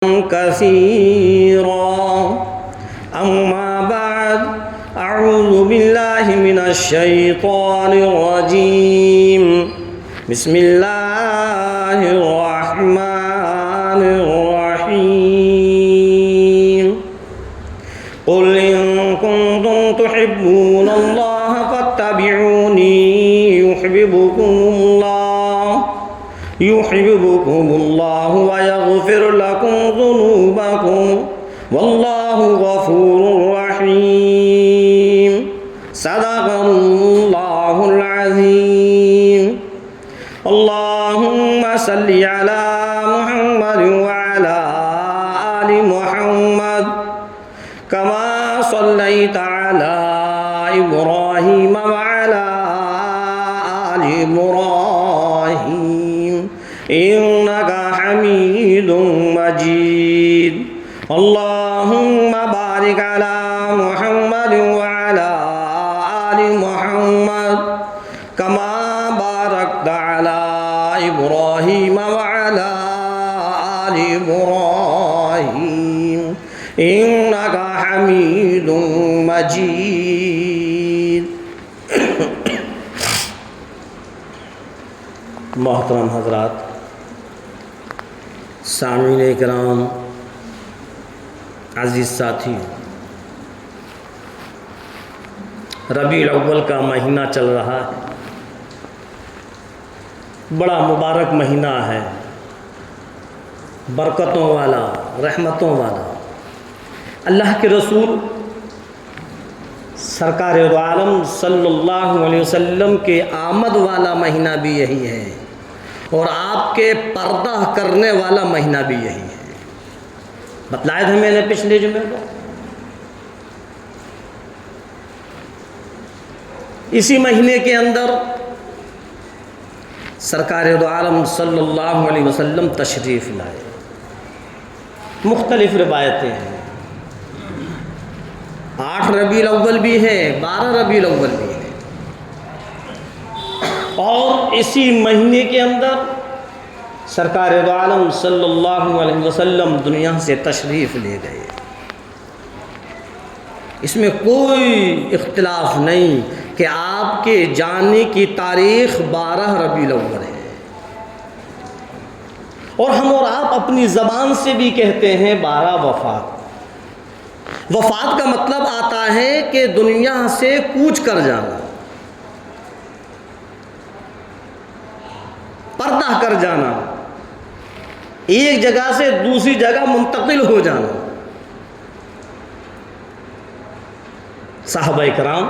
كثيرا. أما بعد، أعوذ بالله من الشيطان الرجيم. بسم الله الرحمن الرحيم. قل إن كنتم تحبون الله فاتبعوني يحببكم الله ويغفر لكم ذنوبكم والله غفور رحيم. صدق الله العظيم. اللهم صل على محمد وعلى آل محمد كما صليت على إبراهيم وعلى آل إبراهيم إنك حميد مجيد. اللهم بارك على محمد وعلى آل محمد كما باركت على إبراهيم وعلى آل إبراهيم إنك حميد مجيد. محترم حضرات، سامعین کرام، عزیز ساتھی، ربیع الاول کا مہینہ چل رہا ہے. بڑا مبارک مہینہ ہے، برکتوں والا، رحمتوں والا. اللہ کے رسول سرکار دو عالم صلی اللہ علیہ وسلم کے آمد والا مہینہ بھی یہی ہے، اور آپ کے پردہ کرنے والا مہینہ بھی یہی ہے. بتلایا تھا میں نے پچھلے جمعے کو. اسی مہینے کے اندر سرکار دو عالم صلی اللہ علیہ وسلم تشریف لائے. مختلف روایتیں ہیں. 8 ربیع الاول بھی ہے، 12 ربیع الاول بھی ہے. اور اسی مہینے کے اندر سرکار دو عالم صلی اللہ علیہ وسلم دنیا سے تشریف لے گئے. اس میں کوئی اختلاف نہیں کہ آپ کے جانے کی تاریخ 12 ربیع الاول ہے. اور ہم اور آپ اپنی زبان سے بھی کہتے ہیں 12 وفات. وفات کا مطلب آتا ہے کہ دنیا سے کوچ کر جانا، پردہ کر جانا، ایک جگہ سے دوسری جگہ منتقل ہو جانا. صحابہ کرام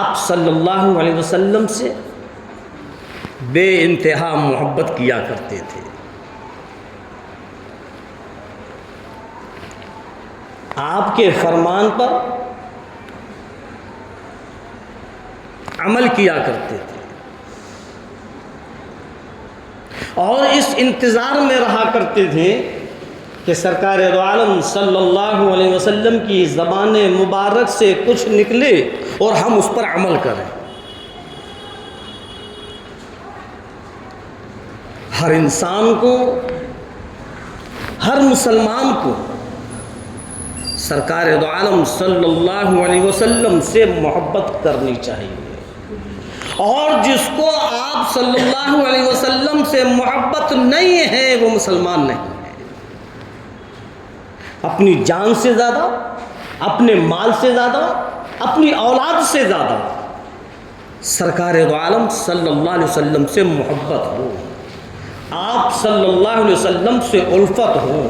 آپ صلی اللہ علیہ وسلم سے بے انتہا محبت کیا کرتے تھے. آپ کے فرمان پر عمل کیا کرتے تھے، اور اس انتظار میں رہا کرتے تھے کہ سرکار دو عالم صلی اللہ علیہ وسلم کی زبان مبارک سے کچھ نکلے اور ہم اس پر عمل کریں. ہر انسان کو، ہر مسلمان کو سرکار دو عالم صلی اللہ علیہ وسلم سے محبت کرنی چاہیے. اور جس کو آپ صلی اللہ علیہ وسلم سے محبت نہیں ہے وہ مسلمان نہیں ہے. اپنی جان سے زیادہ، اپنے مال سے زیادہ، اپنی اولاد سے زیادہ سرکار دو عالم صلی اللہ علیہ وسلم سے محبت ہو، آپ صلی اللہ علیہ وسلم سے الفت ہو.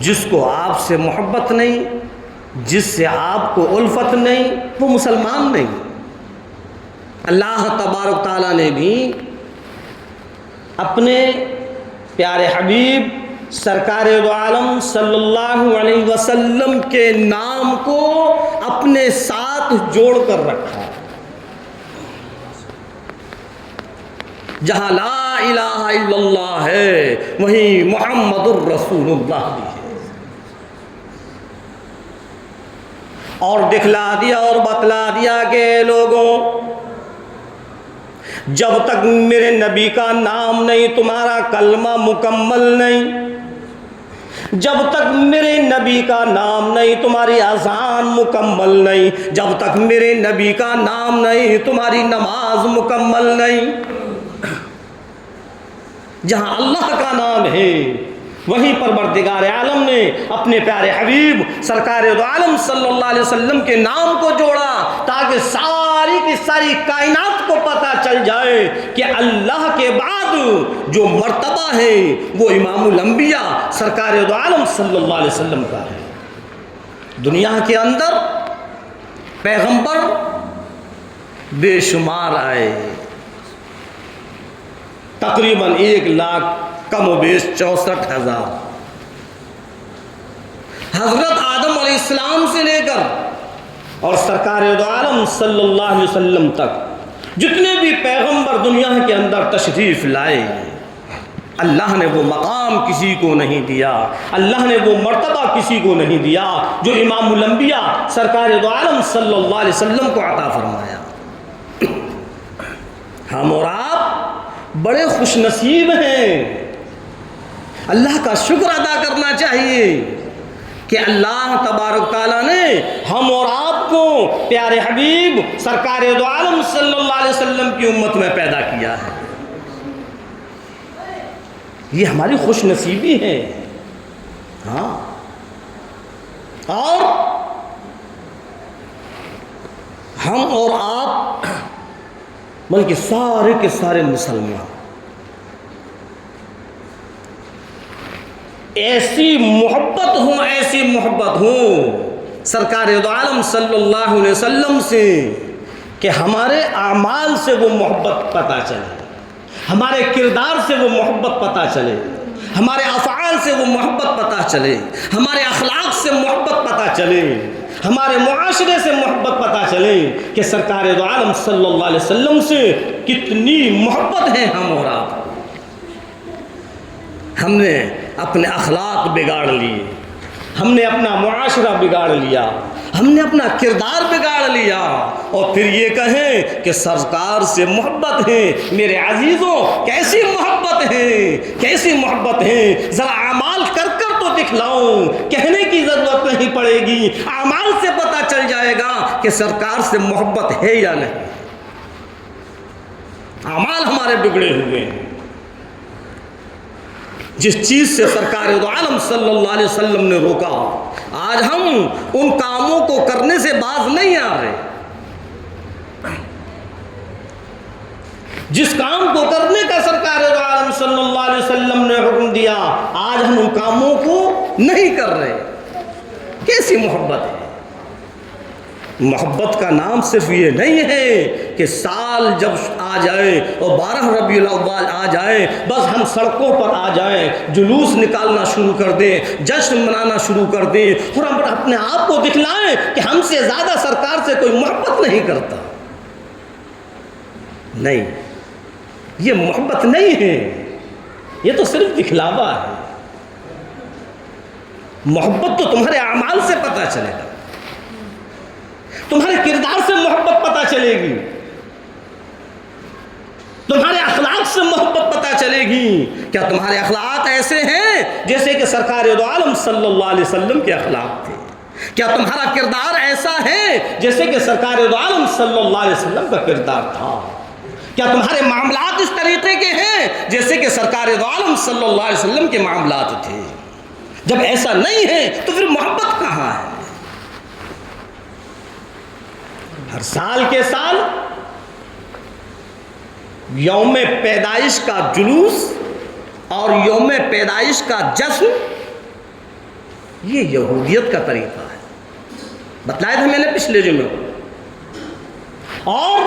جس کو آپ سے محبت نہیں، جس سے آپ کو الفت نہیں، وہ مسلمان نہیں. اللہ تبارک تعالیٰ نے بھی اپنے پیارے حبیب سرکار دو عالم صلی اللہ علیہ وسلم کے نام کو اپنے ساتھ جوڑ کر رکھا. جہاں لا الہ الا اللہ ہے وہیں محمد الرسول اللہ بھی ہے. اور دکھلا دیا اور بتلا دیا کہ لوگوں، جب تک میرے نبی کا نام نہیں تمہارا کلمہ مکمل نہیں، جب تک میرے نبی کا نام نہیں تمہاری اذان مکمل نہیں، جب تک میرے نبی کا نام نہیں تمہاری نماز مکمل نہیں۔ جہاں اللہ کا نام ہے وہیں پروردگار عالم نے اپنے پیارے حبیب سرکار دو عالم صلی اللہ علیہ وسلم کے نام کو جوڑا، تاکہ ساری کی ساری کائنات کو پتہ چل جائے کہ اللہ کے بعد جو مرتبہ ہے وہ امام الانبیاء سرکار دو عالم صلی اللہ علیہ وسلم کا ہے۔ دنیا کے اندر پیغمبر بے شمار آئے، تقریباً 1,00,000 کم و بیش 64,000۔ حضرت آدم علیہ السلام سے لے کر اور سرکار دو عالم صلی اللہ علیہ وسلم تک جتنے بھی پیغمبر دنیا کے اندر تشریف لائے، اللہ نے وہ مقام کسی کو نہیں دیا، اللہ نے وہ مرتبہ کسی کو نہیں دیا جو امام الانبیاء سرکار دو عالم صلی اللہ علیہ وسلم کو عطا فرمایا۔ ہم اور آپ بڑے خوش نصیب ہیں، اللہ کا شکر ادا کرنا چاہیے کہ اللہ تبارک تعالیٰ نے ہم اور آپ کو پیارے حبیب سرکار دو عالم صلی اللہ علیہ وسلم کی امت میں پیدا کیا ہے۔ یہ ہماری خوش نصیبی ہے۔ ہاں، اور ہم اور آپ بلکہ سارے کے سارے مسلمان ایسی محبت ہوں سرکار دو عالم صلی اللہ علیہ وسلم سے کہ ہمارے اعمال سے وہ محبت پتہ چلے، ہمارے کردار سے وہ محبت پتہ چلے، ہمارے افعال سے وہ محبت پتہ چلے، ہمارے اخلاق سے محبت پتہ چلے، ہمارے معاشرے سے محبت پتہ چلے کہ سرکار دو عالم صلی اللہ علیہ وسلم سے کتنی محبت ہے ہم اور آپ۔ ہم نے اپنے اخلاق بگاڑ لیے، ہم نے اپنا معاشرہ بگاڑ لیا، ہم نے اپنا کردار بگاڑ لیا، اور پھر یہ کہیں کہ سرکار سے محبت ہے۔ میرے عزیزوں، کیسی محبت ہے، کیسی محبت ہے، ذرا اعمال کر کر تو دکھلاؤں، کہنے کی ضرورت نہیں پڑے گی، اعمال سے پتہ چل جائے گا کہ سرکار سے محبت ہے یا نہیں۔ اعمال ہمارے بگڑے ہوئے ہیں۔ جس چیز سے سرکار دو عالم صلی اللہ علیہ وسلم نے روکا، آج ہم ان کاموں کو کرنے سے باز نہیں آ رہے۔ جس کام کو کرنے کا سرکار دو عالم صلی اللہ علیہ وسلم نے حکم دیا، آج ہم ان کاموں کو نہیں کر رہے۔ کیسی محبت ہے؟ محبت کا نام صرف یہ نہیں ہے کہ سال جب آ جائے اور 12 ربیع الاول آ جائے بس ہم سڑکوں پر آ جائیں، جلوس نکالنا شروع کر دیں، جشن منانا شروع کر دیں، اور ہم اپنے آپ کو دکھلائیں کہ ہم سے زیادہ سرکار سے کوئی محبت نہیں کرتا۔ نہیں، یہ محبت نہیں ہے، یہ تو صرف دکھلاوا ہے۔ محبت تو تمہارے اعمال سے پتہ چلے گا، تمہارے کردار سے محبت پتہ چلے گی، تمہارے اخلاق سے محبت پتہ چلے گی۔ کیا تمہارے اخلاق ایسے ہیں جیسے کہ سرکار دو عالم صلی اللہ علیہ وسلم کے اخلاق تھے؟ کیا تمہارا کردار ایسا ہے جیسے کہ سرکار دو عالم صلی اللہ علیہ وسلم کا کردار تھا؟ کیا تمہارے معاملات اس طریقے کے ہیں جیسے کہ سرکار دو عالم صلی اللہ علیہ وسلم کے معاملات تھے؟ جب ایسا نہیں ہے تو پھر محبت کہاں ہے؟ ہر سال کے سال یوم پیدائش کا جلوس اور یوم پیدائش کا جشن، یہ یہودیت کا طریقہ ہے، بتلایا تھا میں نے پچھلے جمعے۔ اور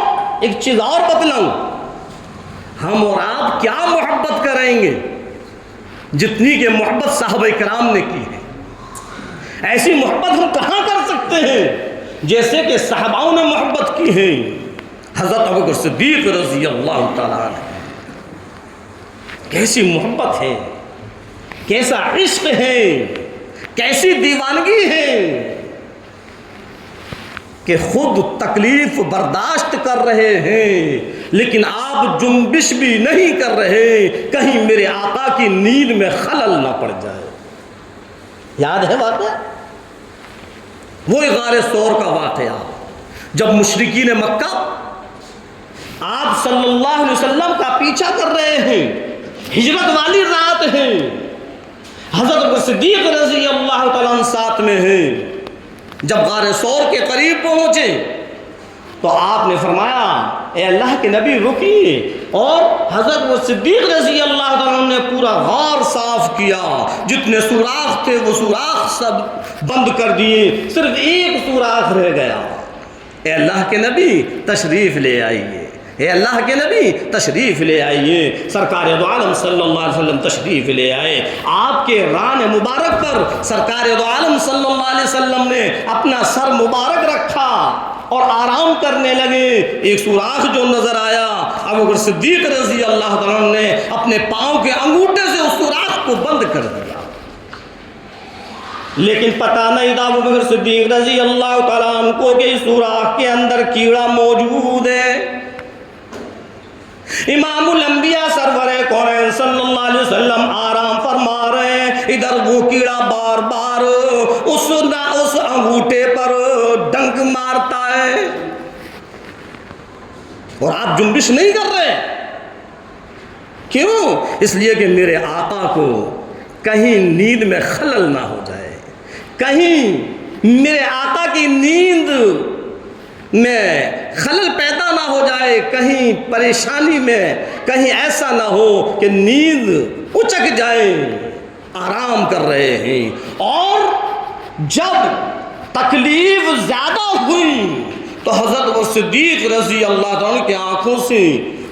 ایک چیز اور بتلاؤں، ہم اور آپ کیا محبت کریں گے جتنی کہ محبت صحابہ کرام نے کی ہے۔ ایسی محبت ہم کہاں کر سکتے ہیں جیسے کہ صحاباؤں نے محبت کی ہے۔ حضرت ابوبکر صدیق رضی اللہ تعالیٰ عنہ، کیسی محبت ہے، کیسا عشق ہے، کیسی دیوانگی ہے کہ خود تکلیف برداشت کر رہے ہیں، لیکن آپ جنبش بھی نہیں کر رہے کہیں میرے آقا کی نیند میں خلل نہ پڑ جائے. یاد ہے واقعہ وہی غار ثور کا واقعہ جب مشرکین مکہ آپ صلی اللہ علیہ وسلم کا پیچھا کر رہے ہیں, ہجرت والی رات ہے, حضرت صدیق رضی اللہ تعالیٰ عنہ ساتھ میں ہیں. جب غار ثور کے قریب پہنچے تو آپ نے فرمایا اے اللہ کے نبی رکیے, اور حضرت صدیق رضی اللہ تعالیٰ عنہ نے پورا غار صاف کیا, جتنے سوراخ تھے وہ سوراخ سب بند کر دیے, صرف ایک سوراخ رہ گیا. اے اللہ کے نبی تشریف لے آئیے, اے اللہ کے نبی تشریف لے آئیے. سرکار دو عالم صلی اللہ علیہ وسلم تشریف لے آئے. آپ کے ران مبارک پر سرکار دو عالم صلی اللہ علیہ وسلم نے اپنا سر مبارک رکھا اور آرام کرنے لگے. ایک سوراخ جو نظر آیا, ابوبکر صدیق رضی اللہ تعالیٰ نے اپنے پاؤں کے انگوٹھے سے اس سوراخ کو بند کر دیا. لیکن پتہ نہیں تھا ابوبکر صدیق رضی اللہ تعالیٰ عنہ کو کہ اس سوراخ کے اندر کیڑا موجود ہے. امام الانبیاء سرور کونین صلی اللہ علیہ وسلم آرام فرما رہے ہیں, ادھر وہ کیڑا بار بار اس انگوٹھے پر ڈنک مارتا ہے اور آپ جنبش نہیں کر رہے. کیوں؟ اس لیے کہ میرے آقا کو کہیں نیند میں خلل نہ ہو جائے, کہیں میرے آقا کی نیند میں خلل پیدا نہ ہو جائے, کہیں پریشانی میں کہیں ایسا نہ ہو کہ نیند اچک جائے. آرام کر رہے ہیں, اور جب تکلیف زیادہ ہوئی تو حضرت صدیق رضی اللہ عنہ کی آنکھوں سے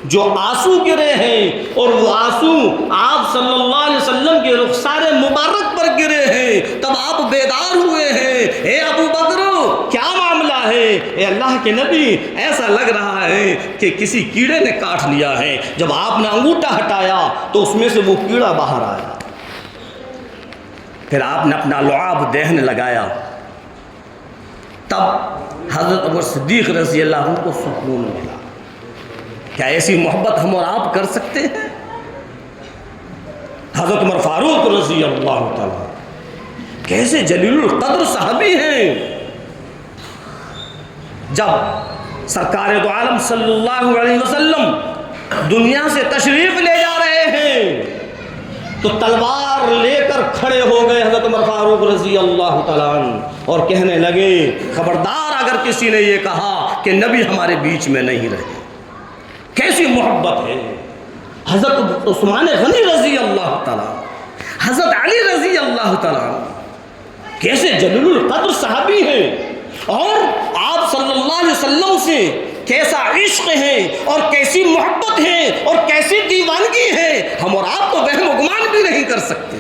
جو آنسو گرے ہیں, اور وہ آنسو آپ صلی اللہ علیہ وسلم کے رخسار مبارک پر گرے ہیں, تب آپ بیدار ہوئے ہیں. اے ابو بکر کیا معاملہ ہے؟ اے اللہ کے نبی ایسا لگ رہا ہے کہ کسی کیڑے نے کاٹ لیا ہے. جب آپ نے انگوٹھا ہٹایا تو اس میں سے وہ کیڑا باہر آیا. پھر آپ نے اپنا لعاب دیہنے لگایا, تب حضرت ابو صدیق رضی اللہ عنہ کو سکون ملا. کیا ایسی محبت ہم اور آپ کر سکتے ہیں؟ حضرت عمر فاروق رضی اللہ تعالیٰ کیسے جلیل القدر صحابی ہیں. جب سرکار دو عالم صلی اللہ علیہ وسلم دنیا سے تشریف لے جا رہے ہیں تو تلوار لے کر کھڑے ہو گئے حضرت عمر فاروق رضی اللہ تعالیٰ عنہ, اور کہنے لگے خبردار اگر کسی نے یہ کہا کہ نبی ہمارے بیچ میں نہیں رہے. کیسی محبت ہے. حضرت عثمان غنی رضی اللہ تعالیٰ, حضرت علی رضی اللہ تعالیٰ کیسے جلیل القدر صحابی ہیں, اور آپ صلی اللہ علیہ وسلم سے کیسا عشق ہے اور کیسی محبت ہے اور کیسی دیوانگی ہے, ہم اور آپ تو وہم و گمان بھی نہیں کر سکتے.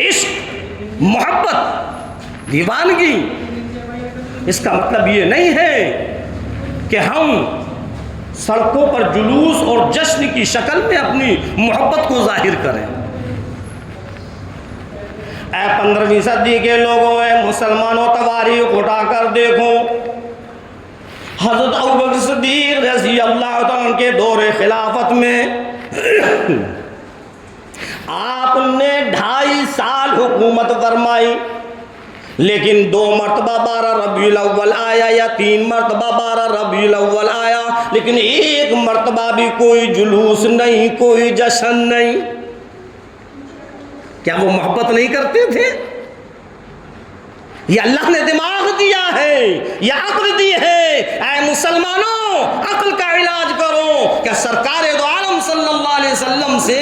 عشق, محبت, دیوانگی, اس کا مطلب یہ نہیں ہے کہ ہم سڑکوں پر جلوس اور جشن کی شکل میں اپنی محبت کو ظاہر کریں. اے 15ویں صدی کے لوگوں, اے مسلمانوں, تواریخ اٹھا کر دیکھو. حضرت ابوبکر صدیق رضی اللہ عنہ کے دور خلافت میں آپ نے 2.5 سال حکومت فرمائی, لیکن 2 مرتبہ 12 ربیع الاول آیا یا 3 مرتبہ 12 ربیع الاول آیا, لیکن ایک مرتبہ بھی کوئی جلوس نہیں, کوئی جشن نہیں. کیا وہ محبت نہیں کرتے تھے؟ یہ اللہ نے دماغ دیا ہے, یہ عقل دی ہے. اے مسلمانوں, عقل کا علاج کرو. کیا سرکار دو عالم صلی اللہ علیہ وسلم سے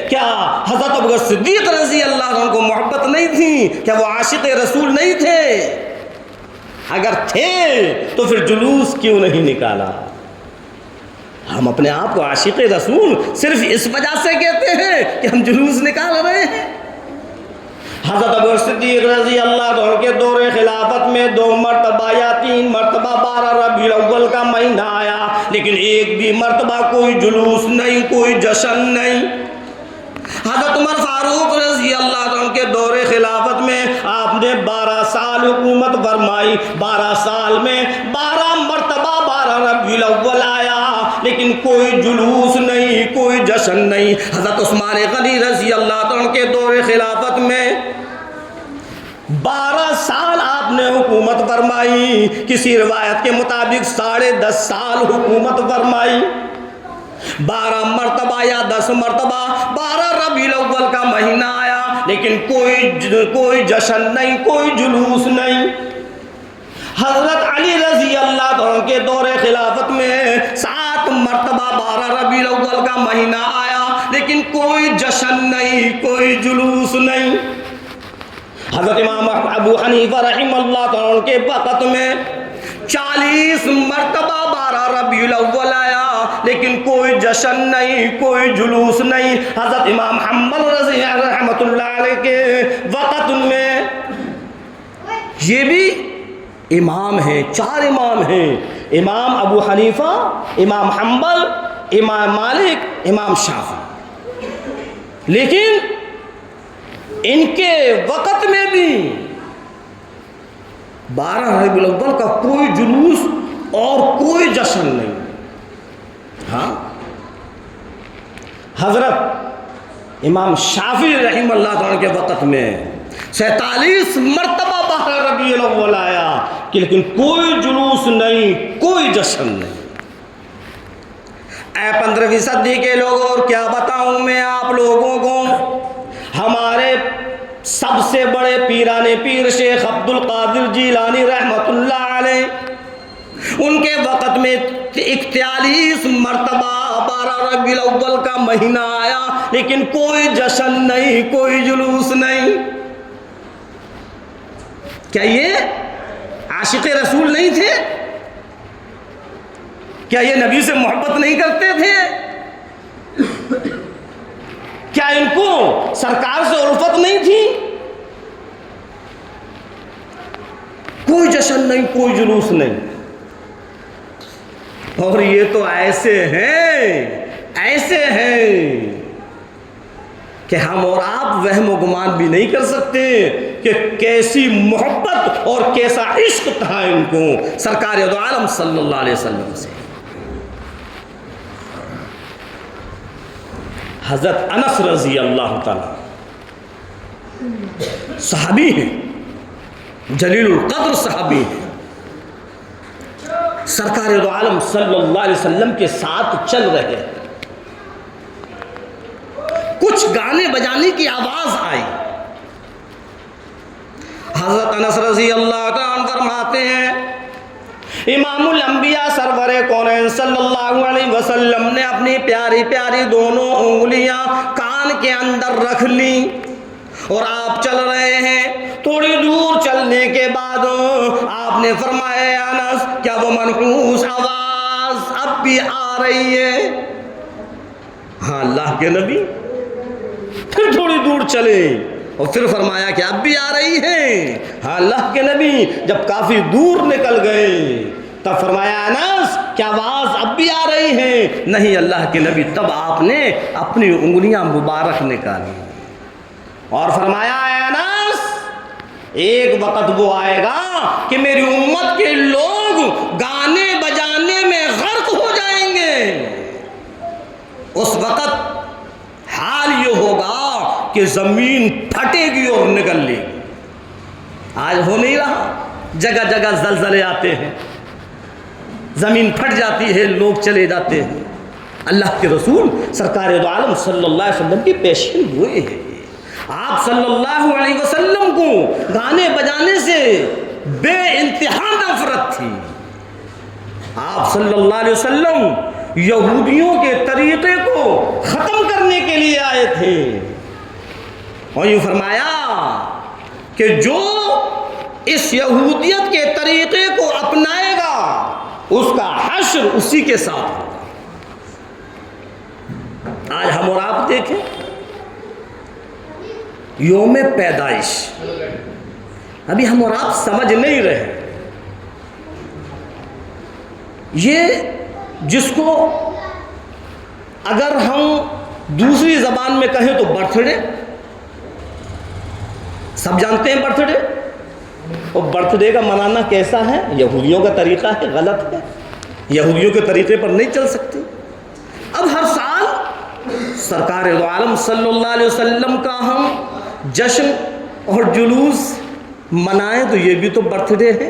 کیا حضرت ابوبکر صدیق رضی اللہ عنہ کو محبت نہیں تھی؟ کیا وہ عاشق رسول نہیں تھے؟ اگر تھے تو پھر جلوس کیوں نہیں نکالا؟ ہم اپنے آپ کو عاشق رسول صرف اس وجہ سے کہتے ہیں کہ ہم جلوس نکال رہے ہیں. حضرت ابوبکر صدیق رضی اللہ عنہ کے دور خلافت میں 2 مرتبہ یا 3 مرتبہ 12 ربیع الاول کا مہینہ آیا, لیکن ایک بھی مرتبہ کوئی جلوس نہیں, کوئی جشن نہیں. حضرت عمر فاروق رضی اللہ عنہ کے دور خلافت میں آپ نے 12 سال حکومت فرمائی. 12 سال میں 12 مرتبہ 12 ربیع الاول آیا لیکن کوئی جلوس نہیں, کوئی جشن نہیں. حضرت عثمان غنی رضی اللہ عنہ کے دور خلافت میں 12 سال آپ نے حکومت فرمائی. کسی روایت کے مطابق 10.5 سال حکومت فرمائی. 12 مرتبہ یا 10 مرتبہ 12 ربیع الاول کا مہینہ آیا لیکن کوئی جشن نہیں, کوئی جلوس نہیں. حضرت علی رضی اللہ عنہ کے دور خلافت میں 7 مرتبہ 12 ربیع الاول کا مہینہ آیا لیکن کوئی جشن نہیں, کوئی جلوس نہیں. حضرت امام ابو حنیفہ رحمہ اللہ عنہ کے وقت میں 40 مرتبہ 12 ربیع الاول آیا لیکن کوئی جشن نہیں, کوئی جلوس نہیں. حضرت امام حنبل رضی رحمۃ اللہ علیہ کے وقت میں یہ بھی امام ہیں, 4 امام ہیں, امام ابو حنیفہ, امام حنبل, امام مالک, امام شافعی. لیکن ان کے وقت میں بھی 12 ربیع الاول کا کوئی جلوس اور کوئی جشن نہیں. ہاں, حضرت امام شافعی رحمہ اللہ عنہ کے وقت میں 47 مرتبہ 12 ربیع الاول آیا لیکن کوئی جلوس نہیں, کوئی جشن نہیں. اے 15ویں صدی کے لوگوں, اور کیا بتاؤں میں آپ لوگوں کو, ہمارے سب سے بڑے پیران پیر شیخ عبد القادر جیلانی رحمۃ اللہ علیہ, ان کے وقت میں 41 مرتبہ 12 ربیع الاول کا مہینہ آیا لیکن کوئی جشن نہیں, کوئی جلوس نہیں. کیا یہ عاشق رسول نہیں تھے؟ کیا یہ نبی سے محبت نہیں کرتے تھے؟ کیا ان کو سرکار سے الفت نہیں تھی؟ کوئی جشن نہیں, کوئی جلوس نہیں. اور یہ تو ایسے ہیں کہ ہم اور آپ وہم و گمان بھی نہیں کر سکتے کہ کیسی محبت اور کیسا عشق تھا ان کو سرکار دو عالم صلی اللہ علیہ وسلم سے. حضرت انس رضی اللہ تعالی صحابی ہیں, جلیل القدر صحابی ہیں, سرکار دو عالم صلی اللہ علیہ وسلم کے ساتھ چل رہے ہیں. کچھ گانے بجانے کی آواز آئی. حضرت انس رضی اللہ عنہ فرماتے ہیں امام الانبیاء سرور کونین صلی اللہ علیہ وسلم نے اپنی پیاری پیاری دونوں انگلیاں کان کے اندر رکھ لی اور آپ چل رہے ہیں. تھوڑی دور چلنے کے بعد آپ نے فرمایا انس, کیا وہ منحوس آواز اب بھی آ رہی ہے؟ ہاں اللہ کے نبی. پھر تھوڑی دور چلے اور پھر فرمایا کہ اب بھی آ رہی ہے؟ ہاں اللہ کے نبی. جب کافی دور نکل گئے تب فرمایا انس کیا آواز اب بھی آ رہی ہے؟ نہیں اللہ کے نبی. تب آپ نے اپنی انگلیاں مبارک نکالی اور فرمایا انس ایک وقت وہ آئے گا کہ میری امت کے لوگ گانے بجانے میں غرق ہو جائیں گے. اس وقت حال یہ ہوگا کہ زمین پھٹے گی اور نکل لے گی. آج ہو نہیں رہا, جگہ جگہ زلزلے آتے ہیں, زمین پھٹ جاتی ہے, لوگ چلے جاتے ہیں. اللہ کے رسول سرکار دو عالم صلی اللہ علیہ وسلم کی پیشین ہوئے ہیں. آپ صلی اللہ علیہ وسلم کو گانے بجانے سے بے انتہا نفرت تھی. آپ صلی اللہ علیہ وسلم یہودیوں کے طریقے کو ختم کرنے کے لیے آئے تھے اور یوں فرمایا کہ جو اس یہودیت کے طریقے کو اپنائے گا اس کا حشر اسی کے ساتھ ہوگا. آج ہم اور آپ دیکھیں یوم پیدائش, ابھی ہم اور آپ سمجھ نہیں رہے. یہ جس کو اگر ہم دوسری زبان میں کہیں تو برتھ ڈے، سب جانتے ہیں برتھ ڈے، اور برتھ ڈے کا منانا کیسا ہے؟ یہودیوں کا طریقہ ہے، غلط ہے، یہودیوں کے طریقے پر نہیں چل سکتی۔ اب ہر سال سرکار دو عالم صلی اللہ علیہ وسلم کا ہم جشن اور جلوس منائیں تو یہ بھی تو برتھ ڈے ہے،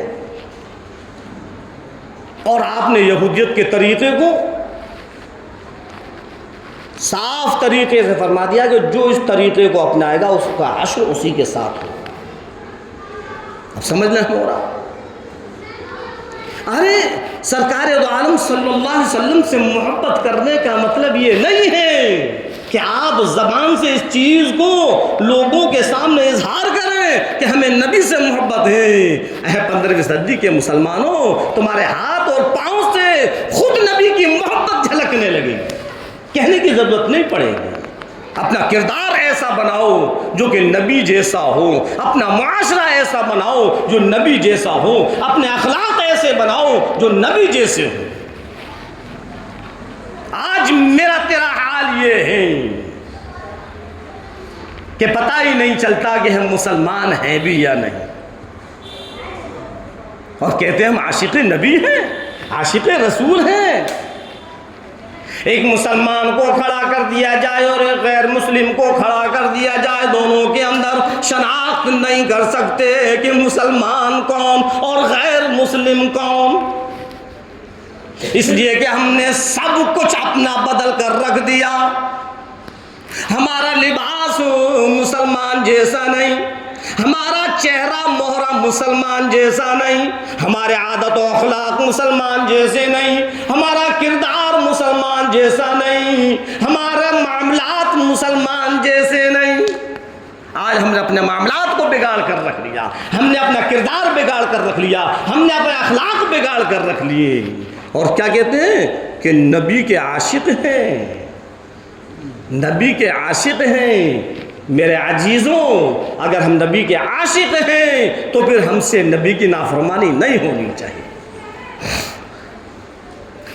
اور آپ نے یہودیت کے طریقے کو صاف طریقے سے فرما دیا کہ جو اس طریقے کو اپنائے گا اس کا حشر اسی کے ساتھ ہوگا۔ اب سمجھنا ہو رہا؟ ارے سرکار دو عالم صلی اللہ علیہ وسلم سے محبت کرنے کا مطلب یہ نہیں ہے کہ آپ زبان سے اس چیز کو لوگوں کے سامنے اظہار کریں کہ ہمیں نبی سے محبت ہے۔ اے 15ویں صدی کے مسلمانوں، تمہارے ہاتھ اور پاؤں سے خود نبی کی محبت جھلکنے لگی، کہنے کی ضرورت نہیں پڑے گی۔ اپنا کردار ایسا بناؤ جو کہ نبی جیسا ہو، اپنا معاشرہ ایسا بناؤ جو نبی جیسا ہو، اپنے اخلاق ایسے بناؤ جو نبی جیسے ہو۔ آج میرا تیرا حال یہ ہے کہ پتہ ہی نہیں چلتا کہ ہم مسلمان ہیں بھی یا نہیں، اور کہتے ہیں ہم عاشق نبی ہیں، عاشق رسول ہیں۔ ایک مسلمان کو کھڑا کر دیا جائے اور ایک غیر مسلم کو کھڑا کر دیا جائے، دونوں کے اندر شناخت نہیں کر سکتے کہ مسلمان کون اور غیر مسلم کون، اس لیے کہ ہم نے سب کچھ اپنا بدل کر رکھ دیا۔ ہمارا لباس مسلمان جیسا نہیں، ہمارا چہرہ مہرہ مسلمان جیسا نہیں، ہمارے عادت و اخلاق مسلمان جیسے نہیں، ہمارا کردار مسلمان جیسا نہیں، ہمارے معاملات مسلمان جیسے نہیں۔ آج ہم نے اپنے معاملات کو بگاڑ کر رکھ لیا، ہم نے اپنا کردار بگاڑ کر رکھ لیا، ہم نے اپنے اخلاق بگاڑ کر رکھ لیے، اور کیا کہتے ہیں کہ نبی کے عاشق ہیں، نبی کے عاشق ہیں۔ میرے عزیزوں، اگر ہم نبی کے عاشق ہیں تو پھر ہم سے نبی کی نافرمانی نہیں ہونی چاہیے۔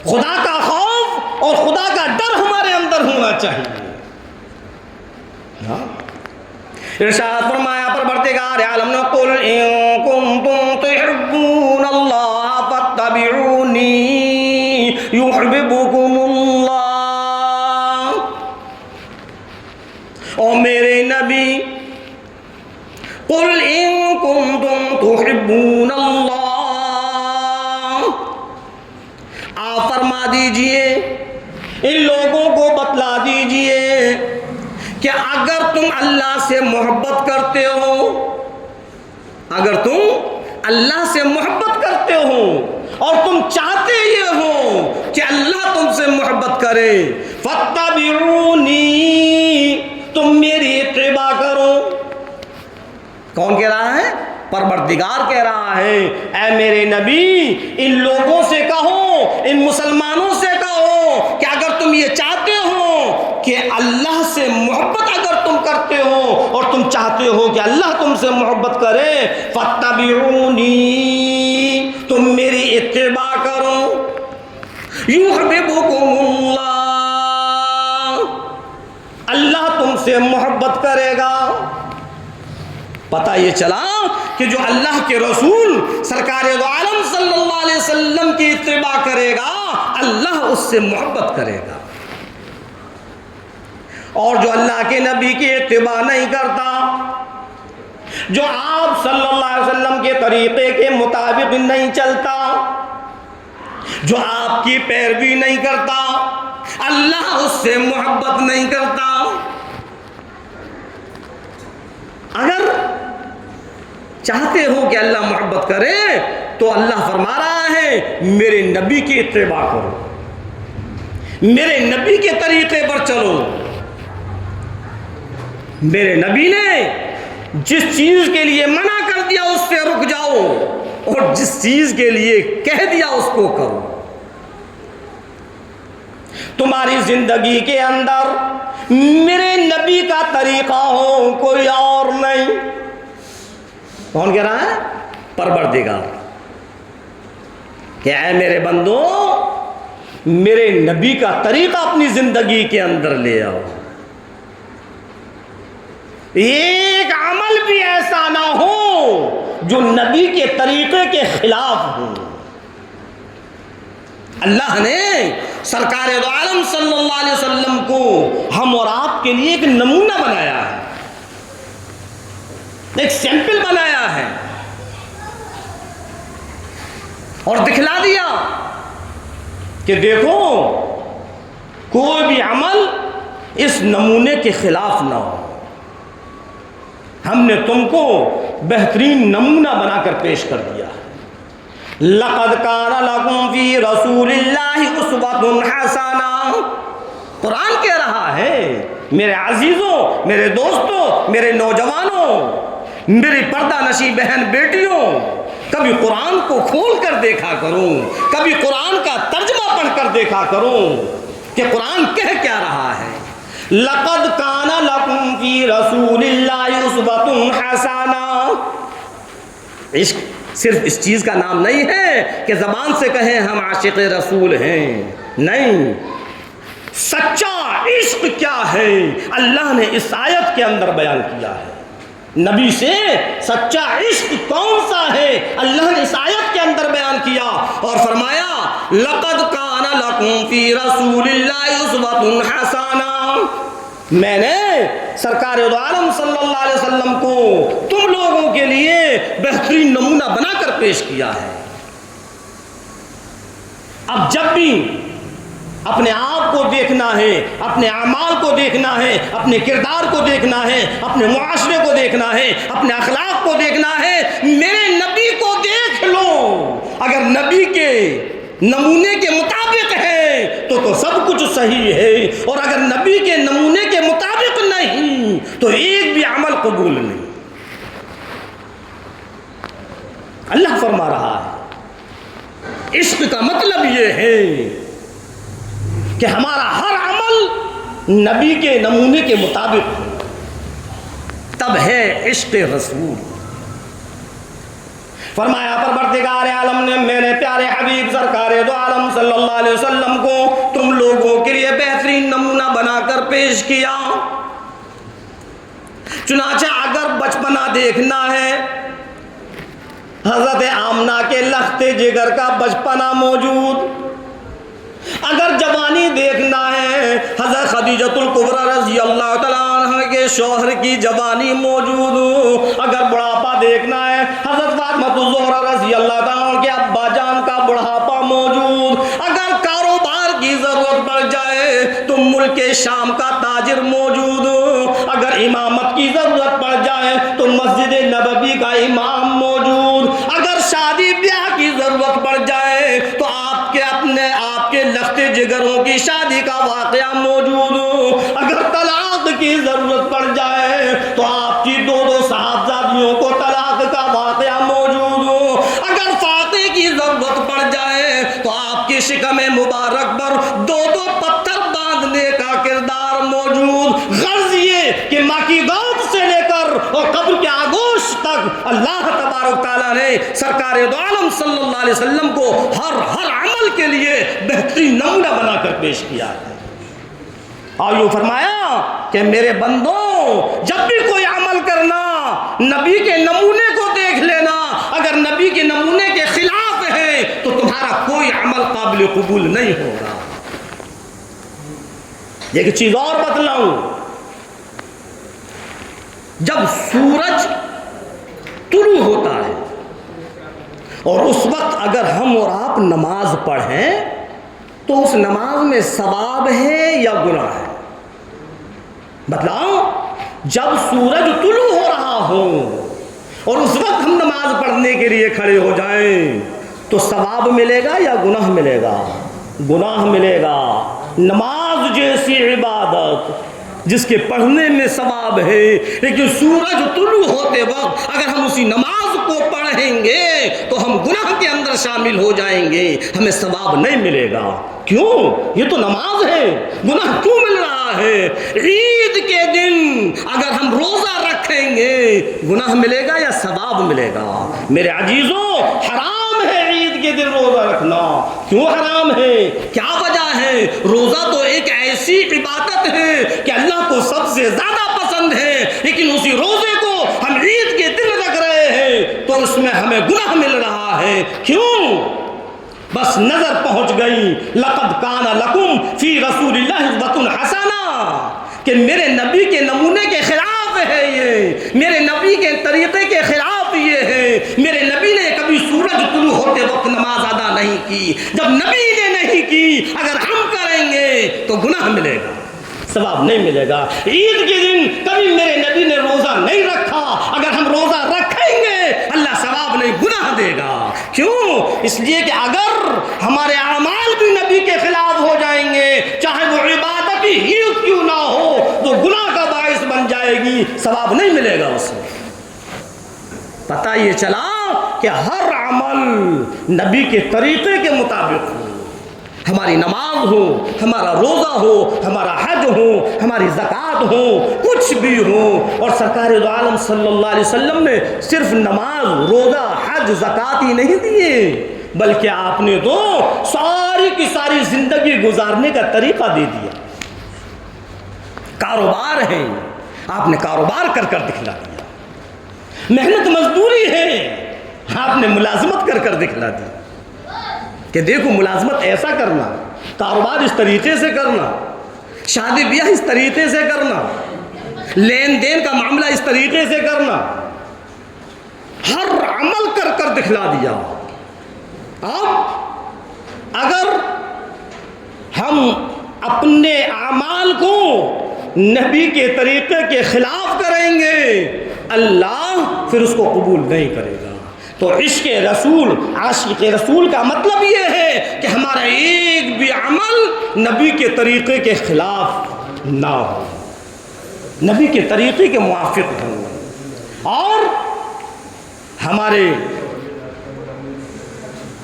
خدا کا خوف اور خدا کا ڈر ہمارے اندر ہونا چاہیے۔ ارشاد فرمایا پروردگار عالم نے قل ان کنتم تحبون اللہ فاتبعونی یحببکم اللہ۔ او میرے نبی، قل ان کنتم تحبون اللہ، آپ فرما دیجئے، ان لوگوں کو بتلا دیجئے کہ اگر تم اللہ سے محبت کرتے ہو، اگر تم اللہ سے محبت کرتے ہو اور تم چاہتے یہ ہو کہ اللہ تم سے محبت کرے، فاتبعونی، تم میری اتباع کرو۔ کون کہہ رہا ہے؟ پروردگار کہہ رہا ہے، اے میرے نبی ان لوگوں سے کہو، ان مسلمانوں سے کہو کہ اگر تم یہ چاہتے ہو کہ اللہ سے محبت اگر تم کرتے ہو اور تم چاہتے ہو کہ اللہ تم سے محبت کرے، فاتبعونی، تم میری اتباع کرو، یحببکم اللہ، اللہ تم سے محبت کرے گا۔ پتہ یہ چلا کہ جو اللہ کے رسول سرکار دو عالم صلی اللہ علیہ وسلم کی اتباع کرے گا، اللہ اس سے محبت کرے گا، اور جو اللہ کے نبی کی اتباع نہیں کرتا، جو آپ صلی اللہ علیہ وسلم کے طریقے کے مطابق نہیں چلتا، جو آپ کی پیروی نہیں کرتا، اللہ اس سے محبت نہیں کرتا۔ اگر چاہتے ہو کہ اللہ محبت کرے تو اللہ فرما رہا ہے میرے نبی کی اتباع کرو، میرے نبی کے طریقے پر چلو۔ میرے نبی نے جس چیز کے لیے منع کر دیا اس سے رک جاؤ، اور جس چیز کے لیے کہہ دیا اس کو کرو۔ تمہاری زندگی کے اندر میرے نبی کا طریقہ ہو، کوئی اور نہیں۔ کون کہہ رہا ہے؟ پروردگار کہ اے میرے بندو، میرے نبی کا طریقہ اپنی زندگی کے اندر لے آؤ۔ ایک عمل بھی ایسا نہ ہو جو نبی کے طریقے کے خلاف ہو۔ اللہ نے سرکار دو عالم صلی اللہ علیہ وسلم کو ہم اور آپ کے لیے ایک نمونہ بنایا ہے، ایک سیمپل بنایا ہے اور دکھلا دیا کہ دیکھو کوئی بھی عمل اس نمونے کے خلاف نہ ہو۔ ہم نے تم کو بہترین نمونہ بنا کر پیش کر دیا۔ لَقَدْ كَانَ لَكُمْ فِي رَسُولِ اللَّهِ أُسْوَةٌ حَسَنَةٌ، قرآن کہہ رہا ہے میرے عزیزوں، میرے دوستوں، میرے نوجوانوں، میری پردہ نشی بہن بیٹیوں، کبھی قرآن کو کھول کر دیکھا کروں، کبھی قرآن کا ترجمہ پڑھ کر دیکھا کروں کہ قرآن کہہ کیا رہا ہے۔ لَقَدْ كَانَ لَكُمْ فِي رَسُولِ اللَّهِ أُسْوَةٌ حَسَنَةٌ۔ عشق صرف اس چیز کا نام نہیں ہے کہ زبان سے کہیں ہم عاشق رسول ہیں، نہیں، سچا عشق کیا ہے اللہ نے اس آیت کے اندر بیان کیا ہے۔ نبی سے سچا عشق کون سا ہے اللہ نے اس آیت کے اندر بیان کیا اور فرمایا لَقَدْ كَانَ لَكُمْ فِي رَسُولِ اللَّهِ أُسْوَةٌ حَسَنَةٌ، میں نے سرکار دو عالم صلی اللہ علیہ وسلم کو تم لوگوں کے لیے بہترین نمونہ بنا کر پیش کیا ہے۔ اب جب بھی اپنے آپ کو دیکھنا ہے، اپنے اعمال کو دیکھنا ہے، اپنے کردار کو دیکھنا ہے، اپنے معاشرے کو دیکھنا ہے، اپنے اخلاق کو دیکھنا ہے، میرے نبی کو دیکھ لو۔ اگر نبی کے نمونے کے مطابق ہے تو سب کچھ صحیح ہے، اور اگر نبی کے نمونے کے مطابق نہیں تو ایک بھی عمل قبول نہیں۔ اللہ فرما رہا ہے عشق کا مطلب یہ ہے کہ ہمارا ہر عمل نبی کے نمونے کے مطابق ہو، تب ہے عشق رسول۔ فرمایا پروردگار عالم نے میرے پیارے حبیب سرکار دو عالم صلی اللہ علیہ وسلم کو تم لوگوں کے لیے بہترین نمونہ بنا کر پیش کیا۔ چنانچہ اگر بچپنا دیکھنا ہے، حضرت آمنہ کے لخت جگر کا بچپنا موجود، اگر جوانی دیکھنا ہے حضرت خدیجۃ الکبریٰ رضی اللہ تعالیٰ عنہ کے شوہر کی جوانی موجود، اگر بڑھاپا دیکھنا ہے حضرت فاطمہ الزہرا رضی اللہ تعالیٰ عنہ کے ابا جان کا بڑھاپا موجود، اگر کاروبار کی ضرورت پڑ جائے تو ملک شام کا تاجر موجود، اگر امامت کی ضرورت پڑ جائے تو مسجد نبوی کا امام موجود، اگر شادی بیاہ کی ضرورت پڑ جائے تو آپ کے لخت جگروں کی شادی کا واقعہ موجود، اگر طلاق کی ضرورت پڑ جائے تو آپ کی دو صاحبزادیوں کو طلاق کا واقعہ موجود، اگر فاتح کی ضرورت پڑ جائے تو آپ کی شکم مبارک پر دو پتھر باندھنے کا کردار موجود۔ غرض یہ کہ ماں کی گود سے لے کر اور قبر کے آغوش تک اللہ تبارک تعالیٰ نے سرکار دو عالم صلی اللہ علیہ وسلم کو ہر عمل کے لیے بہترین نمونہ بنا کر پیش کیا ہے۔ اور یوں فرمایا کہ میرے بندوں جب بھی کوئی عمل کرنا نبی کے نمونے کو دیکھ لینا، اگر نبی کے نمونے کے خلاف ہے تو تمہارا کوئی عمل قابل قبول نہیں ہوگا۔ ایک چیز اور بتلاؤں، جب سورج طلوع ہوتا ہے اور اس وقت اگر ہم اور آپ نماز پڑھیں تو اس نماز میں ثواب ہے یا گناہ ہے؟ بتلاؤ، جب سورج طلوع ہو رہا ہو اور اس وقت ہم نماز پڑھنے کے لیے کھڑے ہو جائیں تو ثواب ملے گا یا گناہ ملے گا؟ گناہ ملے گا۔ نماز جیسی عبادت جس کے پڑھنے میں ثواب ہے، لیکن سورج طلوع ہوتے وقت اگر ہم اسی نماز کو پڑھیں گے تو ہم گناہ کے اندر شامل ہو جائیں گے، ہمیں ثواب نہیں ملے گا۔ کیوں؟ یہ تو نماز ہے، گناہ کیوں مل رہا ہے؟ عید کے دن اگر ہم روزہ رکھیں گے گناہ ملے گا یا ثواب ملے گا؟ میرے عزیزوں، حرام ہے عید کے دن روزہ رکھنا۔ کیوں حرام ہے؟ کیا وجہ ہے؟ روزہ تو ایک ایسی عبادت ہے کہ اللہ کو سب سے زیادہ پسند پابند ہیں، لیکن اسی روزے کو ہم عید کے دن رکھ رہے ہیں تو اس میں ہمیں گناہ مل رہا ہے. کیوں؟ بس نظر پہنچ گئی لقد کان لکم فی رسول اللہ اسوۃ حسنہ کہ میرے نبی کے نمونے کے خلاف ہے یہ، میرے نبی کے طریقے کے خلاف یہ ہے. میرے نبی نے کبھی سورج طلوع ہوتے وقت نماز ادا نہیں کی. جب نبی نے نہیں کی، اگر ہم کریں گے تو گناہ ملے گا، ثواب نہیں ملے گا. عید کے دن کبھی میرے نبی نے روزہ نہیں رکھا، اگر ہم روزہ رکھیں گے اللہ ثواب نہیں گناہ دے گا. کیوں؟ اس لیے کہ اگر ہمارے اعمال بھی نبی کے خلاف ہو جائیں گے، چاہے وہ عبادت ہی کیوں نہ ہو، تو گناہ کا باعث بن جائے گی، ثواب نہیں ملے گا اس میں. پتہ یہ چلا کہ ہر عمل نبی کے طریقے کے مطابق ہو. ہماری نماز ہو، ہمارا روزہ ہو، ہمارا حج ہو، ہماری زکوٰۃ ہو، کچھ بھی ہو. اور سرکار دو عالم صلی اللہ علیہ وسلم نے صرف نماز، روزہ، حج، زکوٰۃ ہی نہیں دیے، بلکہ آپ نے تو ساری کی ساری زندگی گزارنے کا طریقہ دے دیا. کاروبار ہے، آپ نے کاروبار کر کر دکھلا دیا. محنت مزدوری ہے، آپ نے ملازمت کر کر دکھلا دی کہ دیکھو ملازمت ایسا کرنا، کاروبار اس طریقے سے کرنا، شادی بیاہ اس طریقے سے کرنا، لین دین کا معاملہ اس طریقے سے کرنا. ہر عمل کر کر دکھلا دیا. اب اگر ہم اپنے اعمال کو نبی کے طریقے کے خلاف کریں گے، اللہ پھر اس کو قبول نہیں کرے گا. تو عشق رسول، عاشق رسول کا مطلب یہ ہے کہ ہمارا ایک بھی عمل نبی کے طریقے کے خلاف نہ ہو، نبی کے طریقے کے موافق ہو. اور ہمارے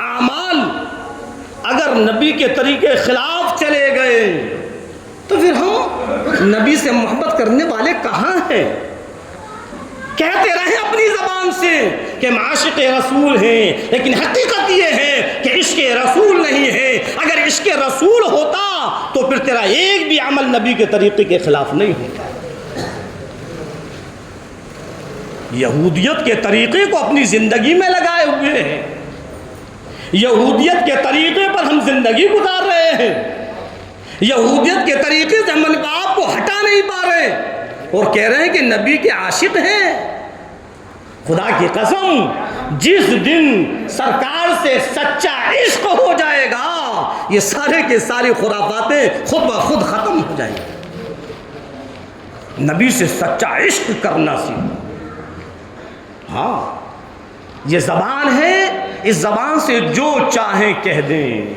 اعمال اگر نبی کے طریقے خلاف چلے گئے تو پھر ہم نبی سے محبت کرنے والے کہاں ہیں؟ کہتے رہے اپنی زبان سے کہ ہم عاشق رسول ہیں، لیکن حقیقت یہ ہے کہ عشق رسول نہیں ہے. اگر عشق رسول ہوتا تو پھر تیرا ایک بھی عمل نبی کے طریقے کے خلاف نہیں ہوتا. یہودیت کے طریقے کو اپنی زندگی میں لگائے ہوئے ہیں، یہودیت کے طریقے پر ہم زندگی گزار رہے ہیں، یہودیت کے طریقے سے ہم اپنے آپ کو ہٹا نہیں پا رہے اور کہہ رہے ہیں کہ نبی کے عاشق ہیں. خدا کی قسم جس دن سرکار سے سچا عشق ہو جائے گا، یہ سارے کے ساری خرافاتیں خود بخود ختم ہو جائیں گی. نبی سے سچا عشق کرنا سیکھو. ہاں یہ زبان ہے، اس زبان سے جو چاہیں کہہ دیں.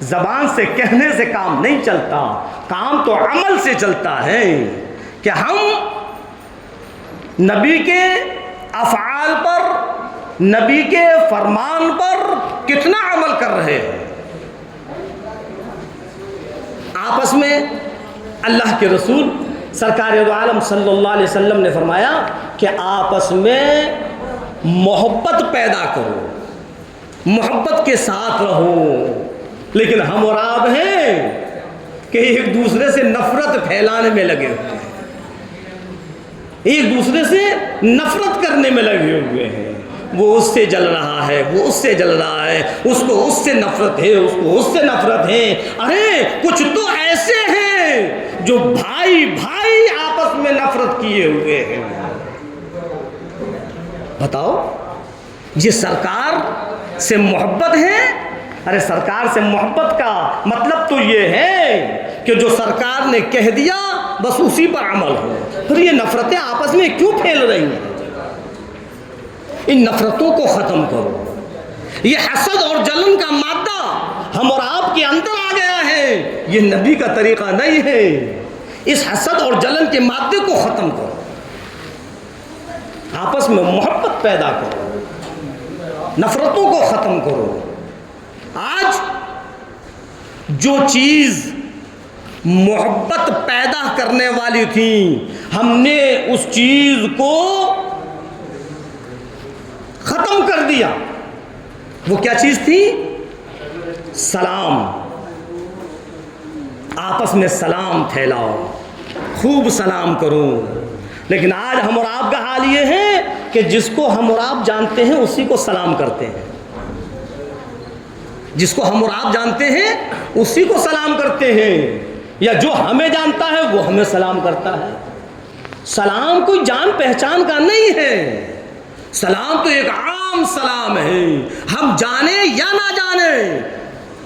زبان سے کہنے سے کام نہیں چلتا، کام تو عمل سے چلتا ہے کہ ہم نبی کے افعال پر، نبی کے فرمان پر کتنا عمل کر رہے ہیں. آپس میں اللہ کے رسول سرکار دو عالم صلی اللہ علیہ وسلم نے فرمایا کہ آپس میں محبت پیدا کرو، محبت کے ساتھ رہو. لیکن ہم اور آپ ہیں کہ ایک دوسرے سے نفرت پھیلانے میں لگے ہوئے ہیں، ایک دوسرے سے نفرت کرنے میں لگے ہوئے ہیں. وہ اس سے جل رہا ہے، وہ اس سے جل رہا ہے، اس کو اس سے نفرت ہے، اس کو اس سے نفرت ہے. ارے کچھ تو ایسے ہیں جو بھائی بھائی آپس میں نفرت کیے ہوئے ہیں. بتاؤ یہ سرکار سے محبت ہے؟ ارے سرکار سے محبت کا مطلب تو یہ ہے کہ جو سرکار نے کہہ دیا بس اسی پر عمل ہو. پھر یہ نفرتیں آپس میں کیوں پھیل رہی ہیں؟ ان نفرتوں کو ختم کرو. یہ حسد اور جلن کا مادہ ہم اور آپ کے اندر آ گیا ہے، یہ نبی کا طریقہ نہیں ہے. اس حسد اور جلن کے مادے کو ختم کرو، آپس میں محبت پیدا کرو، نفرتوں کو ختم کرو. آج جو چیز محبت پیدا کرنے والی تھی ہم نے اس چیز کو ختم کر دیا. وہ کیا چیز تھی؟ سلام. آپس میں سلام پھیلاؤ، خوب سلام کرو. لیکن آج ہم اور آپ کا حال یہ ہے کہ جس کو ہم اور آپ جانتے ہیں اسی کو سلام کرتے ہیں، جس کو ہم اور آپ جانتے ہیں اسی کو سلام کرتے ہیں، یا جو ہمیں جانتا ہے وہ ہمیں سلام کرتا ہے۔ سلام کوئی جان پہچان کا نہیں ہے، سلام تو ایک عام سلام ہے، ہم جانیں یا نہ جانیں،